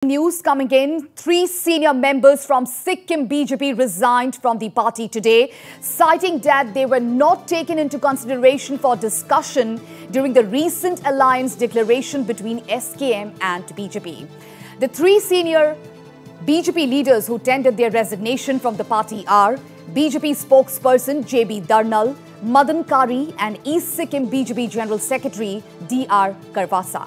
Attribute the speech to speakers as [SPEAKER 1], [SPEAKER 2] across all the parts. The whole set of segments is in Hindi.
[SPEAKER 1] News coming in, 3 senior members from Sikkim BJP resigned from the party today, citing that they were not taken into consideration for discussion during the recent alliance declaration between SKM and BJP. The 3 senior BJP leaders who tendered their resignation from the party are BJP spokesperson JB Darnal, Madan Kari and East Sikkim BJP General Secretary DR Karwasa.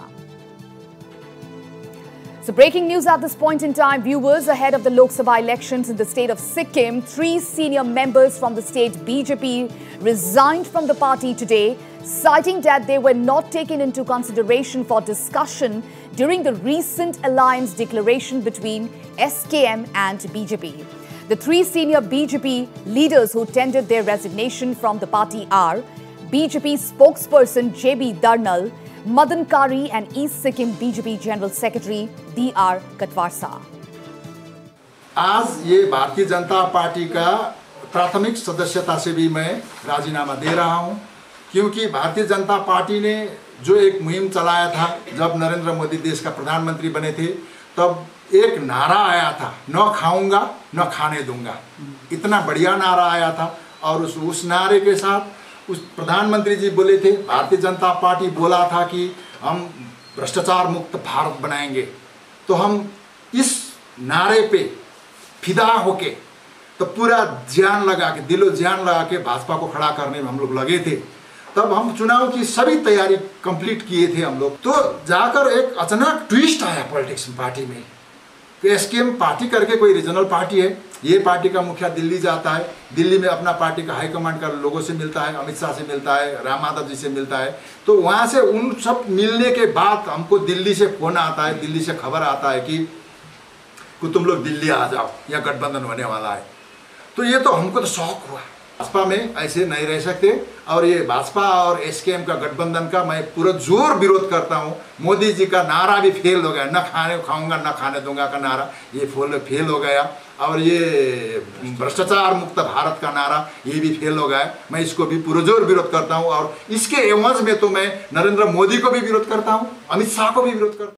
[SPEAKER 1] So breaking news at this point in time, viewers, ahead of the Lok Sabha elections in the state of Sikkim, 3 senior members from the state BJP resigned from the party today, citing that they were not taken into consideration for discussion during the recent alliance declaration between SKM and BJP. The 3 senior BJP leaders who tendered their resignation from the party are BJP spokesperson JB Darnal, Madan Kari and East Sikkim BJP General Secretary DR Karwasa.
[SPEAKER 2] आज ये भारतीय जनता पार्टी का प्राथमिक सदस्यता से भी मैं राजीनामा दे रहा हूं, क्योंकि भारतीय जनता पार्टी ने जो एक मुहिम चलाया था जब नरेंद्र मोदी देश का प्रधानमंत्री बने थे, तब एक नारा आया था, न खाऊंगा न खाने दूंगा। इतना बढ़िया नारा आया था और उस नारे के साथ उस प्रधानमंत्री जी बोले थे, भारतीय जनता पार्टी बोला था कि हम भ्रष्टाचार मुक्त भारत बनाएंगे। तो हम इस नारे पे फिदा होके तो पूरा जान लगा के, दिलो जान लगा के भाजपा को खड़ा करने में हम लोग लगे थे। तब हम चुनाव की सभी तैयारी कंप्लीट किए थे हम लोग। तो जाकर एक अचानक ट्विस्ट आया पॉलिटिक्स पार्टी में। तो एसकेएम पार्टी करके कोई रीजनल पार्टी है, ये पार्टी का मुखिया दिल्ली जाता है, दिल्ली में अपना पार्टी का हाईकमांड का लोगों से मिलता है, अमित शाह से मिलता है, राम माधव जी से मिलता है। तो वहाँ से उन सब मिलने के बाद हमको दिल्ली से फोन आता है, दिल्ली से खबर आता है कि तुम लोग दिल्ली आ जाओ, या गठबंधन होने वाला है। तो ये तो हमको तो शौक हुआ, भाजपा में ऐसे नहीं रह सकते और ये भाजपा और एसकेएम का गठबंधन का मैं पूरा जोर विरोध करता हूँ। मोदी जी का नारा भी फेल हो गया, न खाने खाऊंगा न खाने दूंगा का नारा ये फेल हो गया, और ये भ्रष्टाचार मुक्त भारत का नारा ये भी फेल हो गया। मैं इसको भी पुरजोर विरोध करता हूँ और इसके एवज में तो मैं नरेंद्र मोदी को भी विरोध करता हूँ, अमित शाह को भी विरोध करता हूँ।